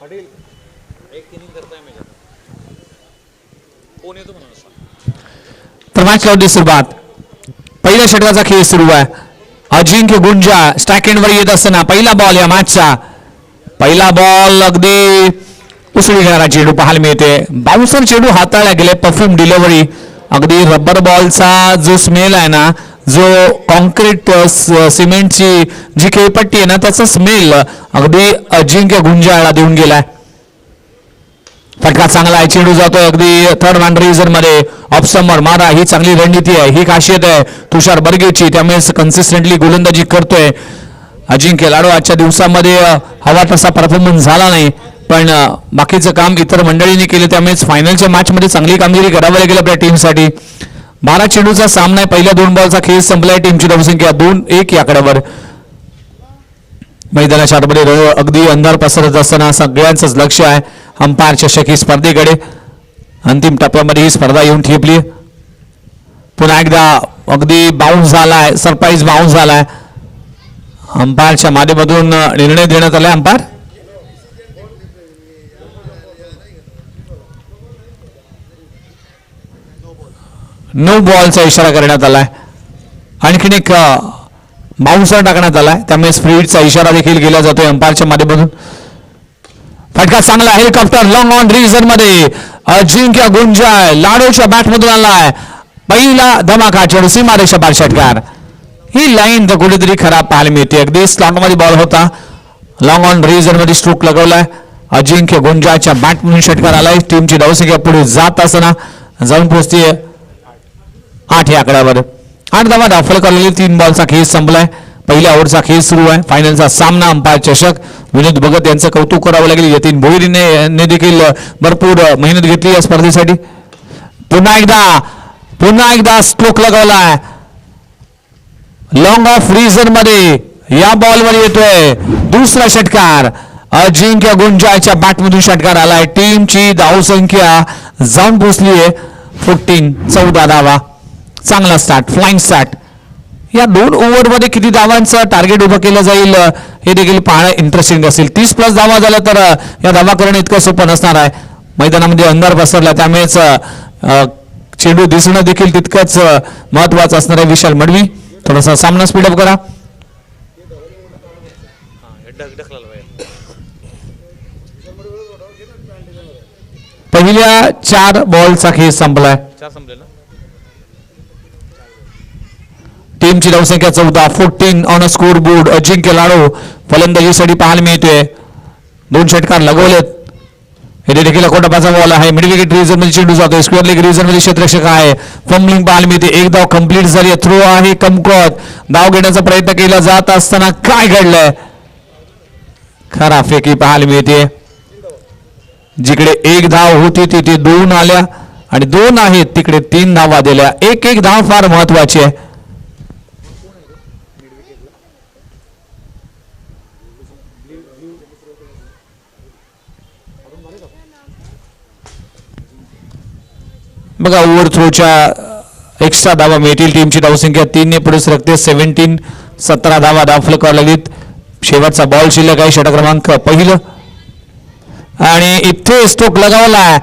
तर मॅच लावली सुरुवात. पहिल्या षटकाचा खेळ सुरू आहे. अजिंक्य गुंजाळ स्ट्राईक एंडवर येत असताना पहिला बॉल या मॅचचा. पहिला बॉल अगदी उसळी घेणारा चेंडू पाहायला मिळते. बाउन्सर चेंडू हाताळला गेले. Perfume delivery. अगदी रबर बॉलचा जो स्मेल आहे ना, जो कॉन्क्रीट सिमेंटची जी खेळपट्टी आहे ना, त्याचा स्मेल अगदी अजिंक्य गुंजाळला देऊन गेलाय. फटका चांगला आहे. चेंडू जातोय अगदी थर्ड बाउंड्री मध्ये. ऑफ समोर मारा. ही चांगली रणनीती आहे. ही खासियत आहे तुषार बर्गेची. त्यामुळे कन्सिस्टंटली गोलंदाजी करतोय अजिंक्य लाडू. आजच्या दिवसामध्ये हवा तसा परफॉर्मन्स झाला नाही, पण बाकीचं काम इतर मंडळींनी केलं. त्यामुळेच फायनलच्या मॅचमध्ये चांगली कामगिरी करावी लागेल आपल्या टीमसाठी. 12 चेंडूचा सामना आहे. पहिल्या 2 बॉलचा खेळ संपलाय. टीमची धावसंख्या 2-1 या आकड्यावर. मैदानाच्या आतमध्ये अगदी अंधार पसरत असताना सगळ्यांचंच लक्ष आहे अंपायर चषक ही स्पर्धेकडे. अंतिम टप्प्यामध्ये ही स्पर्धा येऊन ठेपली. पुन्हा एकदा अगदी बाउन्स झालाय. सरप्राईज बाउन्स झालाय. अंपायरच्या माध्यमातून निर्णय देण्यात आलाय. अंपायर नो बॉलचा इशारा करण्यात आलाय. आणखीन एक बाउन्सर टाकण्यात आलाय. त्यामुळे स्प्रिटचा इशारा देखील केला जातोय अंपायरच्या माध्यमातून. फटका चांगला. हेलिकॉप्टर लॉंग ऑन रिझन मध्ये अजिंक्य गुंजाळ लाडूच्या बॅटमधून आलाय. पहिला धमाका चेंडू सीमारेषा बाहेर षटकार. ही लाईन तर कुठेतरी खराब पाहायला मिळते. अगदी स्लॉट मध्ये बॉल होता. लॉंग ऑन रिझन मध्ये स्ट्रोक लगवलाय. अजिंक्य गुंजाळच्या बॅटमधून षटकार आलाय. टीमची धावसंख्या पुढे जात असताना जाऊन पोहोचते 8 या आकड्यावर. 8 धावा दाखल करलेली. 3 बॉलचा खेळ संपलाय. पहिल्या ओव्हरचा खेळ सुरू आहे. फायनलचा सामना अंपायर चषक. विनोद भगत यांचं कौतुक करावं लागेल. यतीन भोईरीने देखील भरपूर मेहनत घेतली या स्पर्धेसाठी. पुन्हा एकदा स्ट्रोक लगावलाय. लॉंग ऑफ रिझन मध्ये या बॉलवर येतोय दुसरा षटकार. अजिंक्य गुंजाळच्या बॅटमधून षटकार आलाय. टीमची धावसंख्या जाऊन पोहोचलीये 14 धावा. चांगला स्टार्ट. Flying start. या 2 ओव्हरमध्ये किती धावांचं टार्गेट उभं केलं जाईल हे देखील पाहणं इंटरेस्टिंग असेल. 30+ धावा झाल्या तर या धावा करणं इतकं सोपं नसणार आहे. मैदानामध्ये अंधार पसरला त्यामुळेच चेंडू दिसणं देखील तितकंच महत्वाचं असणार आहे. विशाल मडवी थोडासा सामना स्पीडअप करा. पहिल्या 4 बॉलचा खेळ संपलाय. टीमची धावसंख्या 14 ऑन अ स्कोर बोर्ड. अजिंक्य लाडू फलंदाजीसाठी पाहायला मिळतोय. 2 षटकार लगवलेत. हे देखील कोटापाचा बॉल आहे. मिड विकेट रिजन मध्ये चेंडू जातोय. स्क्वेअर लेग रिजन मध्ये क्षेत्ररक्षक आहे. फंबलिंग पाहायला मिळते. 1 धाव कंप्लीट झाली. थ्रो आहे कमकुवत. धाव घेण्याचा प्रयत्न केला जात असताना काय घडलंय. खरा फेकी पाहायला मिळते. जिकडे 1 धाव होती तिथे 2 आल्या आणि 2 आहेत तिकडे 3 धावा दिल्या. 1 धाव फार महत्वाची आहे. बघा ओव्हर थ्रोच्या एक्स्ट्रा धावा मिळतील. टीमची धावसंख्या 3 ने पुढे सरकते. 17 धावा दाखल करायला लागलीत. शेवटचा बॉल शिल्लक आहे. षटक क्रमांक पहिलं आणि इथे स्ट्रोक लगावला.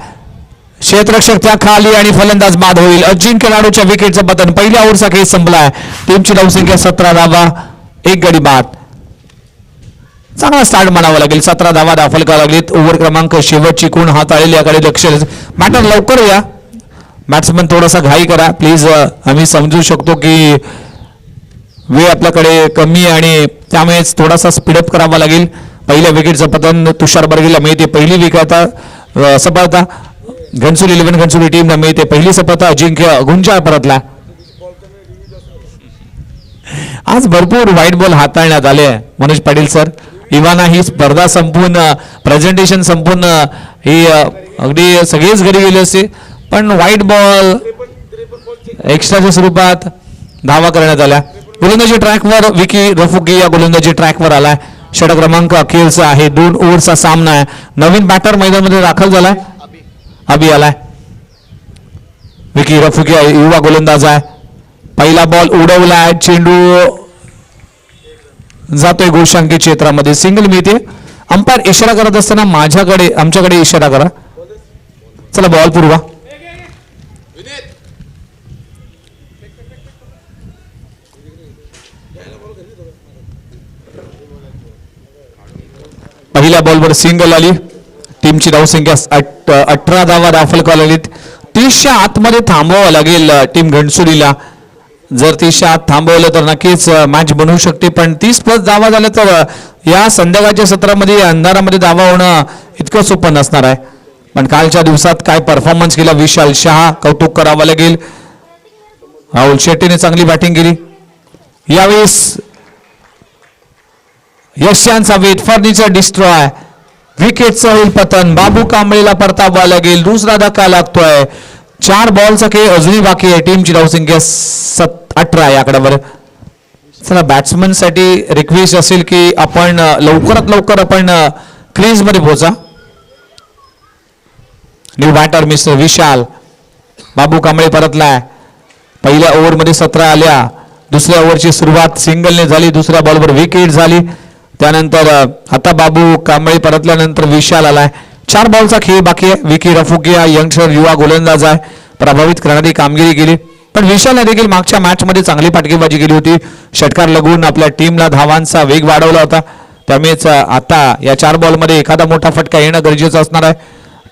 क्षेत्ररक्षक त्या खाली आणि फलंदाज बाद होईल. अजिंक्य लाडूच्या विकेटचं पतन. पहिल्या ओव्हरचा खेळ संपलाय. टीमची धावसंख्या 17 धावा 1 गडी बाद. चांगला स्टार्ट म्हणावं लागेल. 17 धावा दाखल करायला लागलीत. ओव्हर क्रमांक शेवटची कोण हाताळेल याकडे लक्ष. बॅटर लवकर या. बॅट्समन थोडासा घाई करा प्लीज. आम्ही समजू शकतो की वेळ आपल्याकडे कमी आणि त्यामुळेच थोडासा स्पीडअप करावा लागेल. पहिल्या विकेटचं पतन तुषार बर्गेला मिळते. पहिली विकेट सफलता घनसोली 11 घनसोली टीमला मिळते. पहिली सफलता अजिंक्य गुंजाळ परतला. आज भरपूर व्हाईट बॉल हाताळण्यात आले. मनोज पाटील सर इवाना ही स्पर्धा संपून प्रेझेंटेशन संपून ही अगदी सगळेच घरी गेले असते, पण व्हाईट बॉल एक्स्ट्राच्या स्वरूपात धावा करण्यात आल्या. गोलंदाजी ट्रॅकवर विकी रफुकी या गोलंदाजी ट्रॅकवर आलाय. षटक क्रमांक अखेरचा आहे. 2 ओव्हरचा सामना आहे. नवीन बॅटर मैदानामध्ये दाखल झालाय. अभि आलाय. विकी रफुकी युवा गोलंदाज आहे. पहिला बॉल उडवलाय. चेंडू जातोय गोशांकी क्षेत्रामध्ये. सिंगल मिळते अंपायर इशारा करत असताना आमच्याकडे इशारा करा. चला बॉल पुरवा. पहिल्या बॉलवर सिंगल आली. टीमची धावसंख्या 18 धावा दाखल करायला. 30च्या आतमध्ये थांबवावं लागेल टीम घणसोलीला. जर 30च्या आत थांबवलं तर नक्कीच मॅच बनवू शकते. पण 30+ धावा झाल्या तर या संध्याकाळच्या सत्रामध्ये अंधारामध्ये धावा होणं इतकं सोपं नसणार आहे. पण कालच्या दिवसात काय परफॉर्मन्स केला विशाल शहा, कौतुक करावं लागेल. राहुल शेट्टीने चांगली बॅटिंग केली. यावेळेस यशांचा वेट फर्निचर डिस्ट्रॉय. विकेटचं होईल पतन. बाबू कांबळेला परतावा लागेल. दुसरा धक्का लागतोय. 4 बॉलचा खेळ अजूनही बाकी आहे. टीमची धावसंख्या 18 या आकड्यावर. चला बॅट्समन साठी रिक्वेस्ट असेल की आपण लवकरात लवकर आपण क्रीज मध्ये पोहोचा. न्यू बॅटर मिस्टर विशाल. बाबू कांबळे परतलाय. पहिल्या ओव्हरमध्ये 17 आल्या. दुसऱ्या ओव्हरची सुरुवात सिंगलने झाली. दुसऱ्या बॉलवर विकेट झाली. त्यानंतर आता बाबू कांबळे परतल्यानंतर विशाल आलाय. 4 बॉलचा खेळ बाकी आहे. विकी रफुकिया यंगस्टर युवा गोलंदाज आहे. प्रभावित करणारी कामगिरी केली. पण विशालने देखील मागच्या मॅचमध्ये चांगली पाठकीबाजी केली होती. षटकार लगून आपल्या टीमला धावांचा वेग वाढवला होता. त्यामुळेच आता या 4 बॉलमध्ये एखादा मोठा फटका येणं गरजेचं असणार आहे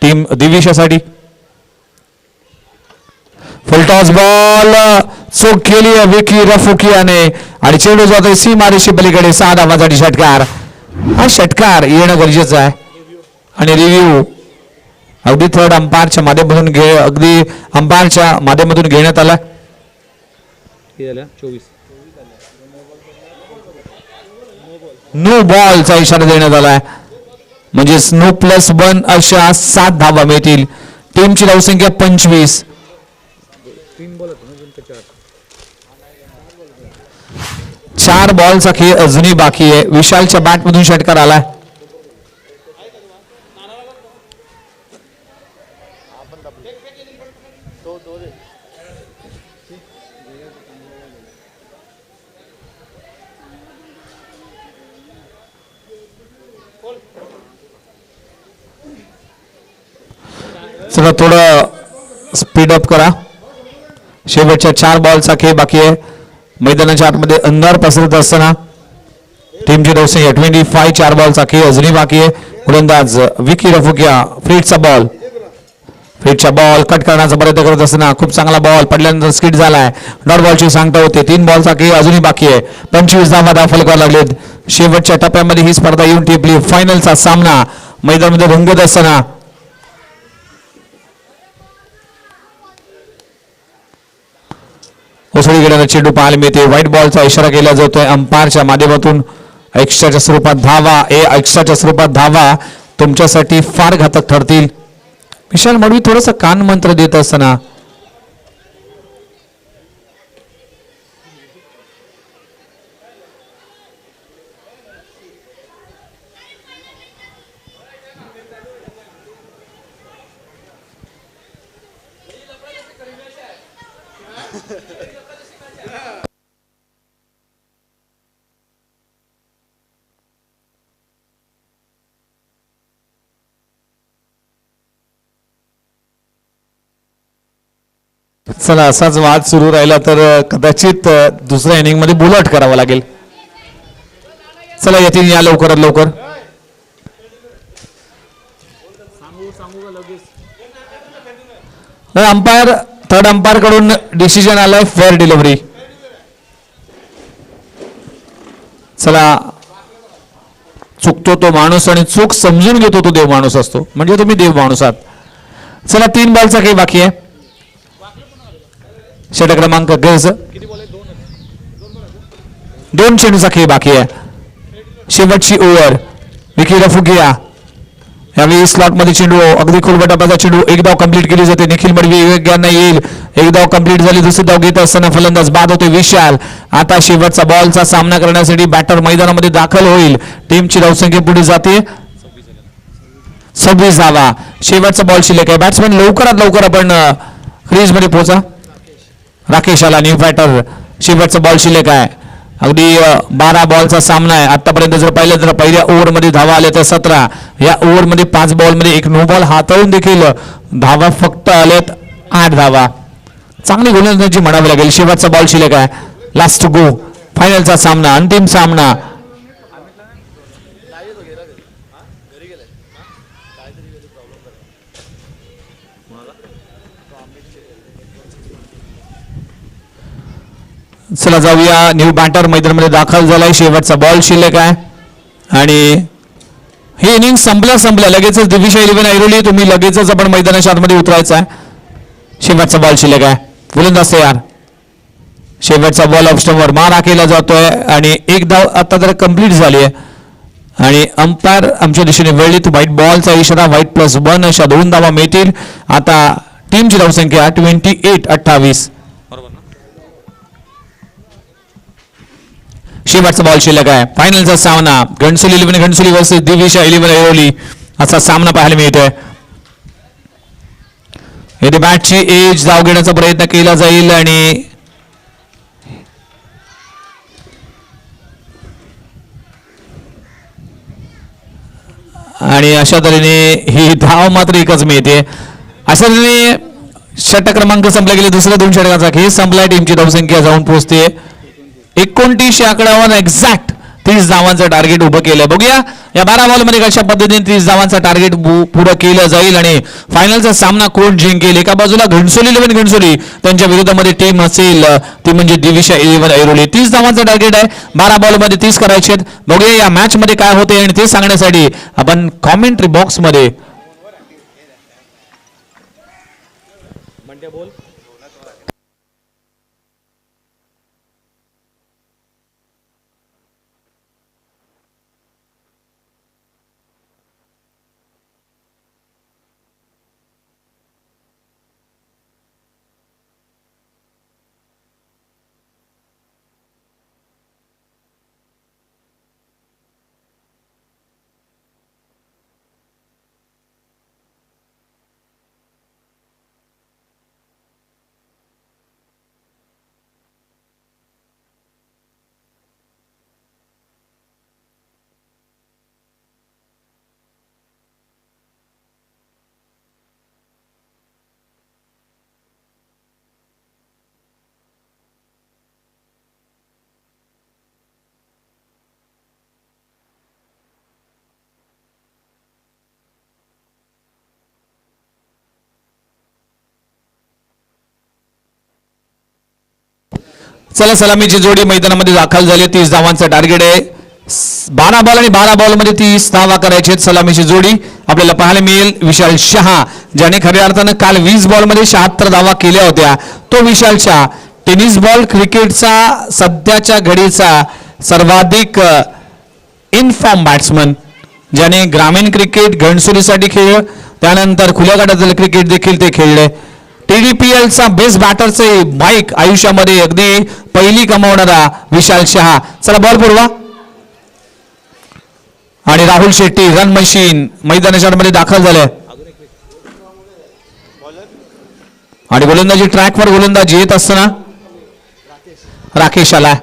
टीम दिविशासाठी. फुलटॉस बॉल चोख केली विकी रफुकियाने आणि चेंडू जातोय सीमारेषे पलीकडे. 6 धावांसाठी षटकार. हा षटकार येणं गरजेचं आहे. आणि रिव्ह्यू अगदी थर्ड अंपायरच्या माध्यमातून घेण्यात आला. नो बॉलचा इशारा देण्यात आलाय. म्हणजे नो +1 अशा 7 धावा मिळतील. टीमची धावसंख्या 25. 4 बॉलचा खेळ अजूनही बाकी आहे. विशालच्या बॅटमधून षटकार आलाय. चला थोडं स्पीड अप करा. शेवटच्या 4 बॉलचा खेळ बाकी आहे. मैदानाच्या आतमध्ये अंधार पसरत असताना टीमची धावसंख्या 25. 4 बॉलचा खेळ अजूनही बाकी आहे. गोलंदाज विकी रफुकिया. फ्रीटचा बॉल कट करण्याचा प्रयत्न करत असताना खूप चांगला बॉल पडल्यानंतर स्किट झालाय. डॉट बॉलची सांगता होते. 3 बॉलचा खेळ अजूनही बाकी आहे. 25 धावा दाखल करायला लागलेत. शेवटच्या टप्प्यामध्ये ही स्पर्धा येऊन टिपली. फायनलचा सामना मैदानामध्ये रंगत असताना उसळी गेल्यानं चेंडू पाहायला मिळते. व्हाईट बॉलचा इशारा केला जातोय अंपायरच्या माध्यमातून. एक्स्ट्राच्या स्वरूपात धावा तुमच्यासाठी फार घातक ठरतील. विशाल मडवी थोडंसं कान मंत्र देत असताना चला असाच वाद सुरू राहिला तर कदाचित दुसऱ्या इनिंग मध्ये बुलट करावं लागेल. चला येतील या लवकरात लवकर. थर्ड अंपायर कडून डिसिजन आलाय फेअर डिलिव्हरी. चला चुकतो तो माणूस आणि चूक समजून घेतो तो देव माणूस असतो. म्हणजे तुम्ही देव माणूस आहात. चला 3 बॉलचा काही बाकी आहे. षटक क्रमांक 2 चेंडूचा खेळ बाकी आहे. शेवटची ओव्हर. विकी रफुकिया यावेळी स्लॉट मध्ये चेंडू अगदी खोलगटाचा चेंडू. 1 धाव कंप्लीट केली जाते. निखिल मडवी वेगाने येईल. 1 धाव कंप्लीट झाली. दुसरी धाव घेत असताना फलंदाज बाद होते विशाल. आता शेवटचा बॉलचा सामना करण्यासाठी बॅटर मैदानामध्ये दाखल होईल. टीमची धावसंख्या पुढे जाते 26 धावा. शेवटचा बॉल शिल्लक आहे. बॅट्समॅन लवकरात लवकर आपण क्रीज मध्ये पोहोचा. राकेश आला न्यू बॅटर. शेवटचा बॉल शिल्लक आहे. अगदी 12 बॉलचा सामना आहे आतापर्यंत. जर पाहिलं तर पहिल्या ओव्हरमध्ये धावा आल्या तर 17. या ओव्हरमध्ये 5 बॉलमध्ये एक नो बॉल हाताळून देखील धावा फक्त आल्यात 8 धावा. चांगली गोलंदाजी म्हणावी लागेल. शेवटचा बॉल शिल्लक आहे. लास्ट गो फायनलचा सामना, अंतिम सामना. चला जाऊया. न्यू बॅटर मैदानामध्ये दाखल झालाय. शेवटचा बॉल शिल्लक आहे आणि हे इनिंग संपल्या लगेचच दिविशा 11 ऐरोली तुम्ही लगेचच आपण मैदानाच्या आतमध्ये उतरायचा आहे. शेवटचा बॉल शिल्लक आहे. गोलंदाज तयार. शेवटचा बॉल ऑफस्टंपवर मारा केला जातोय आणि एक धाव आता तर कंप्लीट झाली आहे आणि अंपायर आमच्या दिशेने वळलीत. व्हाईट बॉलचा इशारा. व्हाईट +1 अशा 2 धावा मिळतील. आता टीमची धावसंख्या 28-28. शेवटचा बॉल शिल्लक आहे. फायनलचा सामना घणसोली 11 घणसोली वर्सेस दिविशा 11 ऐरोली असा सामना पाहायला मिळतोय. येथे बॅटची एज धाव घेण्याचा प्रयत्न केला जाईल आणि अशा तऱ्हेने ही धाव मात्र एकच मिळते. अशा तऱ्हेने षटक क्रमांक संपला गेले. दुसऱ्या 2 षटकाचा खेळ संपला. टीमची धावसंख्या जाऊन पोहोचते 29 आकड्यावर. एक्झॅक्ट 30 धावांचं टार्गेट उभं केलं. बघूया या 12 बॉलमध्ये कशा पद्धतीने 30 धावांचं टार्गेट पुरं केलं जाईल आणि फायनलचा सामना कोण जिंकेल. एका बाजूला घणसोली 11 घणसोली त्यांच्या विरोधामध्ये टीम असेल ती म्हणजे दिविशा 11 ऐरोली. 30 धावांचं टार्गेट आहे. 12 बॉलमध्ये 30 करायचे आहेत. बघूया या मॅच मध्ये काय होते आणि ते सांगण्यासाठी आपण कॉमेंट्री बॉक्स मध्ये चला सलामीची जोडी मैदानामध्ये दाखल झाली. 30 धावांचं टार्गेट आहे. 12 बॉल आणि 12 बॉलमध्ये 30 धावा करायचे आहेत. सलामीची जोडी आपल्याला पाहायला मिळेल. विशाल शहा ज्याने खऱ्या अर्थानं काल 20 बॉलमध्ये 76 धावा केल्या होत्या तो विशाल शहा. टेनिस बॉल क्रिकेटचा सध्याच्या घडीचा सर्वाधिक इनफॉर्म बॅट्समन ज्याने ग्रामीण क्रिकेट घणसोलीसाठी खेळलं. त्यानंतर खुल्या गटातील क्रिकेट देखील ते खेळले. TDPLचा बेस्ट बॅटरचे माईक आयुष्यामध्ये अगदी पहिली कमावणारा विशाल शहा. चला बॉल पुरवा आणि राहुल शेट्टी रन मशीन मैदानाच्या मध्ये दाखल झाले आणि गोलंदाजी ट्रॅकवर गोलंदाज येत असताना राकेश आला.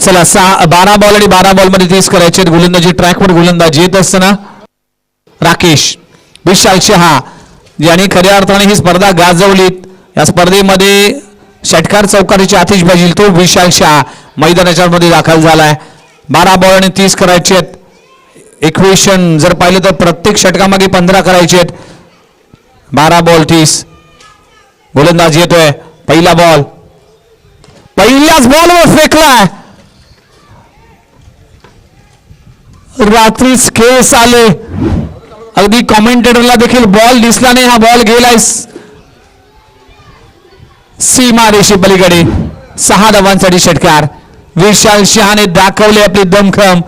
चला 12 बॉल आणि 12 बॉलमध्ये 30 करायचे. गोलंदाजी ट्रॅकवर गोलंदाज येत असताना राकेश. विशाल शहा ज्याने खऱ्या अर्थाने ही स्पर्धा गाजवली. या स्पर्धेमध्ये षटकार चौकारीची आतिषबाजी तो विशाल शहा मैदानाच्या मध्ये दाखल झालाय. 12 बॉल आणि 30 करायचे आहेत. इक्वेशन जर पाहिलं तर प्रत्येक षटकामागे 15 करायचे आहेत. 12 बॉल 30. गोलंदाज येतोय. पहिला बॉल पहिल्याच बॉलवर फेकलाय. रात्रीच केस आले. अगदी कॉमेंटेटरला देखील बॉल दिसला नाही. हा बॉल गेलाय सीमा रेषे पलीकडे. 6 धावांसाठी षटकार. विशाल शहाने दाखवले आपली दमखम.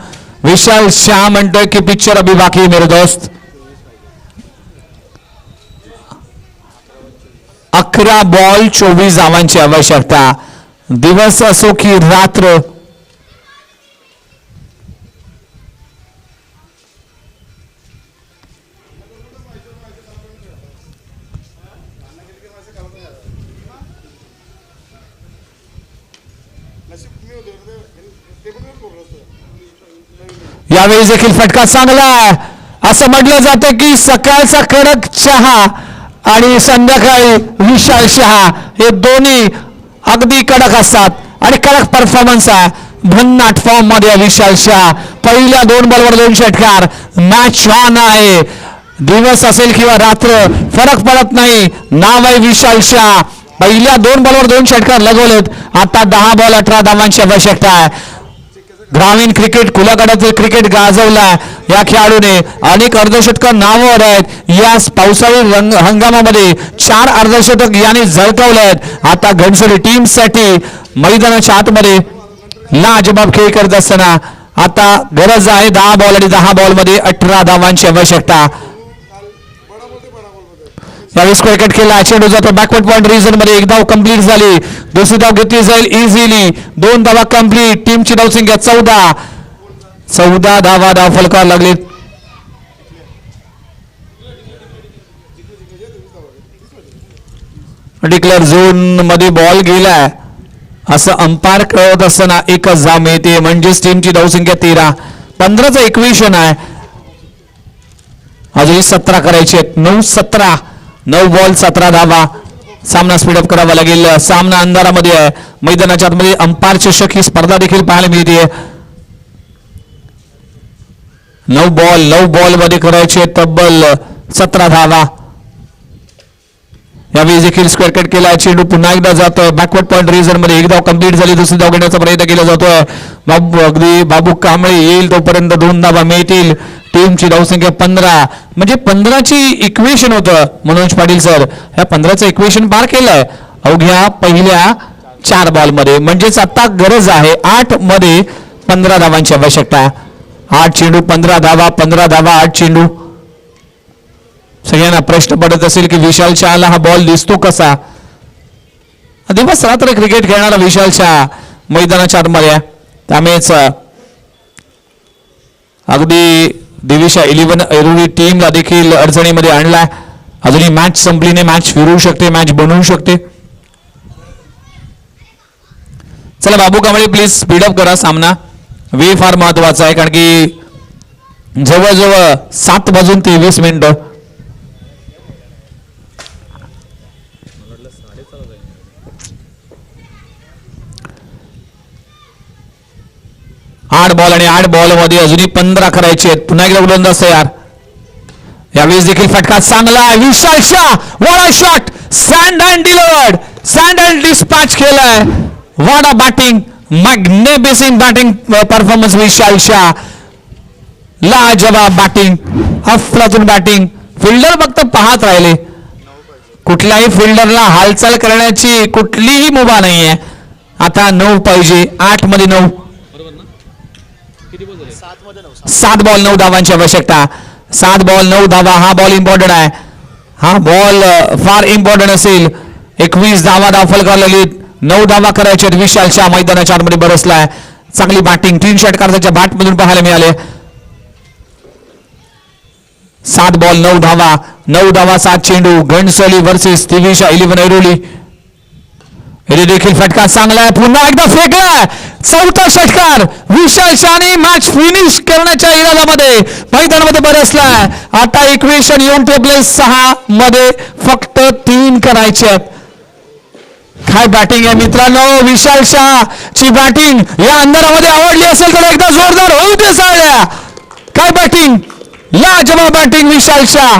विशाल शहा म्हणतोय की पिक्चर अभी बाकी मेरे दोस्त. 11 बॉल 24 धावांची आवश्यकता. दिवस असो की रात्र, यावेळी देखील फटका चांगला आहे. असं म्हटलं जातं की सकाळचा कडक चहा आणि संध्याकाळी विशाल शहा हे दोन्ही अगदी कडक असतात आणि कडक परफॉर्मन्स आहे. भन्नाट फॉर्म मध्ये विशाल शहा. पहिल्या 2 बॉलवर 2 षटकार. मॅच ऑन आहे. दिवस असेल किंवा रात्र फरक पडत नाही. नाव आहे विशाल शहा. पहिल्या 2 बॉलवर 2 षटकार लगवलेत. आता 10 बॉल 18 धावांची आवश्यकता आहे. ग्रामीण क्रिकेट कुलागडातील क्रिकेट गाजवला या खेळाडूने. अनेक अर्धशतक नावावर आहेत. या पावसाळी हंगामामध्ये 4 अर्धशतक याने झळकावलेत. आता घनसोली टीम साठी मैदानाच्या आतमध्ये लाजबाब खेळ करत असताना आता गरज आहे 10 बॉल आणि 10 बॉल मध्ये 18 धावांची आवश्यकता. यावेळी स्क्वेअर कट केला. चेंडू जातो बॅकवर्ड पॉइंट रिजन मध्ये. 1 धाव कंप्लीट झाली. दुसरी धाव घेतली जाईल इझिली. 2 धावा कंप्लीट. टीमची धावसंख्या 14 धावा धाव फलकावर लागली. डिक्लेअर झोन मध्ये बॉल गेलाय असं अंपायर कळवत असताना 1च धाव मिळते. म्हणजेच टीमची धावसंख्या 13. 15चं इक्वेशन आहे. अजूनही 17 करायचे आहेत. 9-17. 9 बॉल 17 धावा. सामना स्पीडअप करावा लागेल. सामना अंधारामध्ये आहे. मैदानाच्या आतमध्ये अंपायर चषक ही स्पर्धा देखील पाहायला मिळते. 9 बॉल मध्ये करायचे तब्बल 17 धावा. यावेळी देखील स्क्वेअर कट केला. चेंडू पुन्हा एकदा जातोय बॅकवर्ड पॉइंट रिजन मध्ये. 1 धाव कंप्लीट झाली. दुसरी धाव घेण्याचा प्रयत्न केला जातोय. अगदी बाबू कांबळे येईल तोपर्यंत 2 धावा मिळतील. टीमची धावसंख्या 15. म्हणजे 15ची इक्वेशन होतं मनोज पाटील सर. ह्या 15चं इक्वेशन पार केलंय अवघ्या पहिल्या 4 बॉल मध्ये. म्हणजेच आता गरज आहे 8 मध्ये 15 धावांची आवश्यकता. 8 चेंडू 15 धावा. 15 धावा 8 चेंडू. सगळ्यांना प्रश्न पडत असेल की विशाल शहाला हा बॉल दिसतो कसा. दिवस रात्र क्रिकेट खेळणारा विशाल शहा मैदानाच्या आतमध्ये. त्यामुळेच अगदी दिविशा 11 ऐरोली टीमला देखील अडचणीमध्ये आणलाय. अजूनही मॅच संपली नाही. मॅच फिरू शकते. मॅच बनवू शकते. चला बाबू कांबळे प्लीज स्पीडअप करा. सामना वेळ फार महत्वाचा आहे कारण की जवळजवळ 7:23 8 बॉल आणि 8 बॉल मध्ये अजूनही 15 करायचे आहेत. पुन्हा एकदा गोलंदाज तयार. यावेळी देखील फटका चांगला आहे. Vishal Shah what a shot. Sand and delivered. Sand and dispatch केलाय. What a batting. Magnificent batting performance Vishal Shah. लाजवाब बॅटिंग. अफलातून बॅटिंग. फिल्डर फक्त पाहत राहिले. कुठल्याही फिल्डरला हालचाल करण्याची कुठलीही मुभा नाहीये. आता 9 पाहिजे. 8 मध्ये 9. 7 बॉल 9 धावांची आवश्यकता. 7 बॉल 9 धावा. हा बॉल इम्पॉर्टंट आहे. हा बॉल फार इम्पॉर्टंट असेल. 21 धावा धाव फलकावर लागली. 9 धावा करायच्या. विशाल शहा मैदानाच्या आतमध्ये बरसलाय. चांगली बॅटिंग 3 षटकार त्याच्या बॅट मधून पाहायला मिळाले. 7 बॉल 9 धावा. 9 धावा 7 चेंडू. घनसोली वर्सेस दिविशा 11 ऐरोली. हे देखील फटका चांगला आहे. पुन्हा एकदा फेकलाय. 4था षटकार. विशाल शहाने मॅच फिनिश करण्याच्या इराद्यामध्ये मैदानामध्ये बरसलाय. आता इक्वेशन येऊन टेबल 6 मध्ये फक्त 3 करायचे आहेत. काय बॅटिंग आहे मित्रांनो. विशाल शहा ची बॅटिंग या अंधारामध्ये आवडली असेल तर एकदा जोरदार होऊ दे साळ्या. काय बॅटिंग. लाजवाब बॅटिंग विशाल शहा.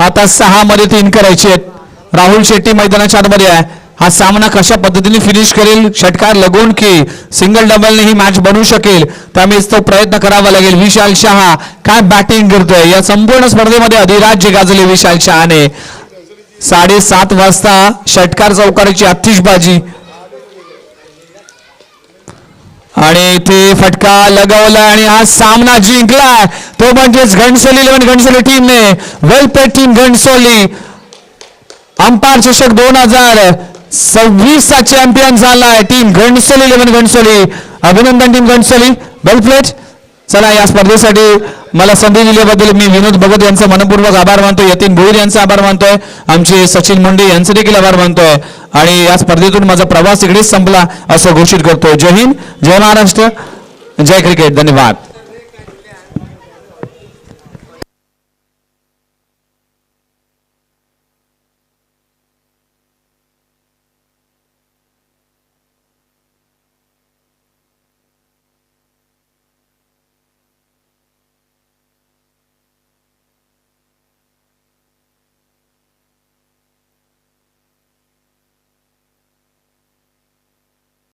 आता 6 मध्ये 3 करायचे आहेत. राहुल शेट्टी मैदानाच्या आतमध्ये आहे. हा सामना कशा पद्धतीने फिनिश करेल, षटकार लगून की सिंगल डबलने ही मॅच बनू शकेल, त्यामुळे तो प्रयत्न करावा लागेल. विशाल शहा काय बॅटिंग करतोय. या संपूर्ण स्पर्धेमध्ये अधिराज्य गाजले विशाल शहाने. 7:30 वाजता षटकार चौकाराची आतिषबाजी आणि इथे फटका लगवला आणि हा सामना जिंकला तो म्हणजेच घणसोली 11 घणसोली टीमने. वेल प्लेड टीम घणसोली. अंपायर चषक 2026 चा चॅम्पियन झालाय टीम घणसोली 11 घणसोली. अभिनंदन टीम घणसोली. वेल प्लेड. चला या स्पर्धेसाठी मला संधी दिल्याबद्दल मी विनोद भगत यांचा मनपूर्वक आभार मानतोय. यतीन भोईर यांचा आभार मानतोय. आमचे सचिन मुंडे यांचे देखील आभार मानतोय. आणि या स्पर्धेतून माझा प्रवास इकडेच संपला असं घोषित करतोय. जय हिंद, जय महाराष्ट्र, जय क्रिकेट. धन्यवाद.